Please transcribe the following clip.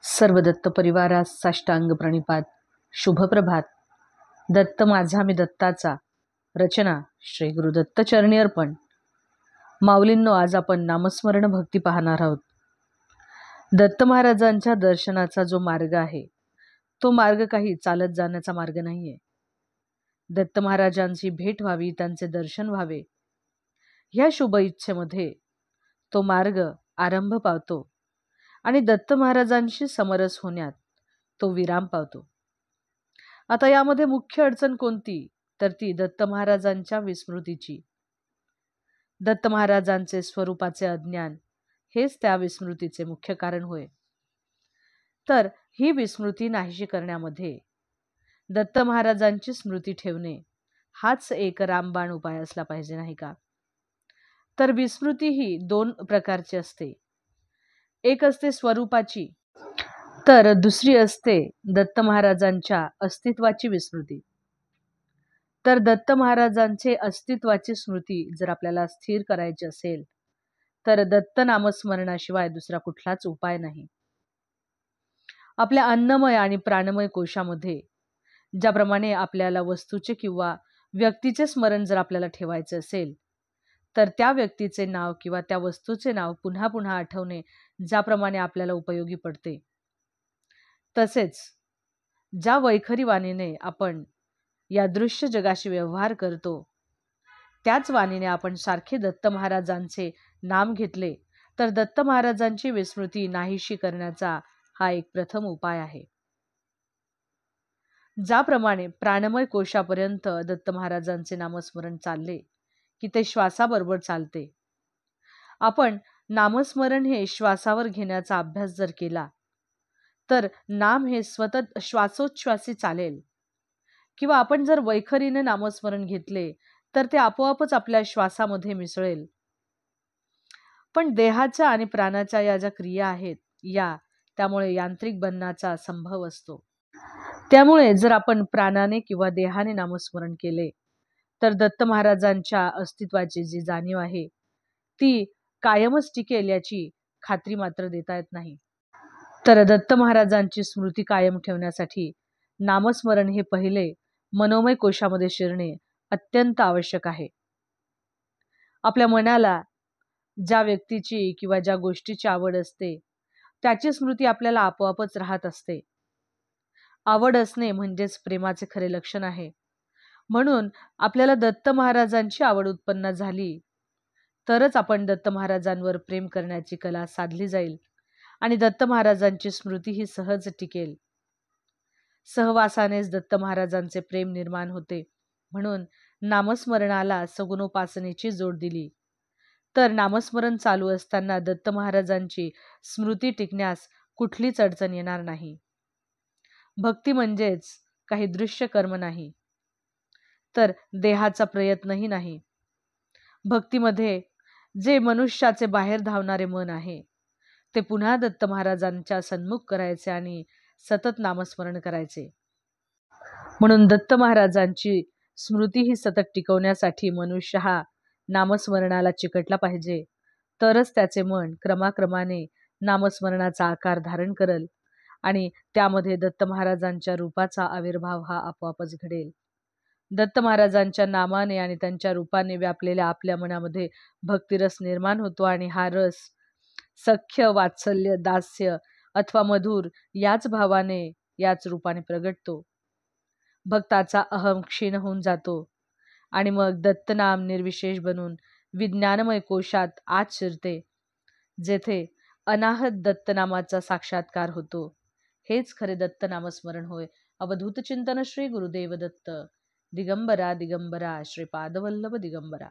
सर्व दत्त परिवारास साष्टांग प्रणिपात. शुभप्रभात. दत्त माझा मी दत्ताचा. रचना श्री गुरुदत्त चरणी अर्पण. माऊलींनो, आज आपण नामस्मरण भक्ती पाहणार आहोत. दत्त महाराजांच्या दर्शनाचा जो मार्ग आहे तो मार्ग काही चालत जाण्याचा मार्ग नाहीये. दत्त महाराजांची भेट व्हावी, त्यांचे दर्शन व्हावे, ह्या शुभ इच्छेमध्ये तो मार्ग आरंभ पावतो आणि दत्त महाराजांशी समरस होण्यात तो विराम पावतो. आता यामध्ये मुख्य अडचण कोणती, तर ती दत्त महाराजांच्या विस्मृतीची. दत्त महाराजांचे स्वरूपाचे अज्ञान हेच त्या विस्मृतीचे मुख्य कारण होय. तर ही विस्मृती नाहीशी करण्यामध्ये दत्त महाराजांची स्मृती ठेवणे हाच एक रामबाण उपाय असला पाहिजे, नाही का? तर विस्मृती ही दोन प्रकारची असते. एक असते स्वरूपाची, तर दुसरी असते दत्त महाराजांच्या अस्तित्वाची विस्मृती. तर दत्त महाराजांचे अस्तित्वाची स्मृती जर आपल्याला स्थिर करायची असेल तर दत्त नामस्मरणाशिवाय दुसरा कुठलाच उपाय नाही. आपल्या अन्नमय आणि प्राणमय कोशामध्ये ज्याप्रमाणे आपल्याला वस्तूचे किंवा व्यक्तीचे स्मरण जर आपल्याला ठेवायचे असेल तर त्या व्यक्तीचे नाव किंवा त्या वस्तूचे नाव पुन्हा पुन्हा आठवणे ज्याप्रमाणे आपल्याला उपयोगी पडते, तसेच ज्या वैखरी वाणीने आपण या दृश्य जगाशी व्यवहार करतो त्याच वाणीने आपण सारखे दत्त महाराजांचे नाम घेतले तर दत्त महाराजांची विस्मृती नाहीशी करण्याचा हा एक प्रथम उपाय आहे. ज्याप्रमाणे प्राणमय कोशापर्यंत दत्त महाराजांचे नामस्मरण चालले की ते श्वासाबरोबर चालते, आपण नामस्मरण हे श्वासावर घेण्याचा अभ्यास जर केला तर नाम हे स्वतः श्वासोच्छ्वासी चालेल, किंवा आपण जर वैखरीने नामस्मरण घेतले तर ते आपोआपच आपल्या श्वासामध्ये मिसळेल. पण देहाच्या आणि प्राणाच्या या ज्या क्रिया आहेत त्यामुळे यांत्रिक बनण्याचा संभव असतो. त्यामुळे जर आपण प्राणाने किंवा देहाने नामस्मरण केले तर दत्त महाराजांच्या अस्तित्वाची जी जाणीव आहे ती कायमच टिकेल याची खात्री मात्र देता येत नाही. तर दत्त महाराजांची स्मृती कायम ठेवण्यासाठी नामस्मरण हे पहिले मनोमय कोशामध्ये शिरणे अत्यंत आवश्यक आहे. आपल्या मनाला ज्या व्यक्तीची किंवा ज्या गोष्टीची आवड असते त्याची स्मृती आपल्याला आपोआपच राहत असते. आवड असणे म्हणजेच प्रेमाचे खरे लक्षण आहे. म्हणून आपल्याला दत्त महाराजांची आवड उत्पन्न झाली तरच आपण दत्त महाराजांवर प्रेम करण्याची कला साधली जाईल आणि दत्त महाराजांची स्मृती ही सहज टिकेल. सहवासानेच दत्त महाराजांचे प्रेम निर्माण होते. म्हणून नामस्मरणाला सगुणोपासनेची जोड दिली तर नामस्मरण चालू असताना दत्त महाराजांची स्मृती टिकण्यास कुठलीच अडचण येणार नाही. भक्ती म्हणजेच काही दृश्य कर्म नाही, तर देहाचा प्रयत्नही नाही. भक्तीमध्ये जे मनुष्याचे बाहेर धावणारे मन आहे ते पुन्हा दत्त महाराजांच्या सन्मुख करायचे आणि सतत नामस्मरण करायचे. म्हणून दत्त महाराजांची स्मृती ही सतत टिकवण्यासाठी मनुष्य हा नामस्मरणाला चिकटला पाहिजे, तरच त्याचे मन क्रमाक्रमाने नामस्मरणाचा आकार धारण करेल आणि त्यामध्ये दत्त महाराजांच्या रूपाचा आविर्भाव हा आपोआपच घडेल. दत्त महाराजांच्या नामाने आणि त्यांच्या रूपाने व्यापलेल्या आपल्या मनामध्ये भक्तिरस निर्माण होतो आणि हा रस सख्य, वात्सल्य, दास्य अथवा मधुर याच भावाने याच रूपाने प्रगटतो. भक्ताचा अहम क्षीण होऊन जातो आणि मग दत्तनाम निर्विशेष बनून विज्ञानमय कोशात आत शिरते, जेथे अनाहत दत्तनामाचा साक्षात्कार होतो. हेच खरे दत्त नामस्मरण होय. अवधूत चिंतन श्री गुरुदेव दत्त. दिगंबरा दिगंबरा श्रीपादवल्लभ दिगंबरा.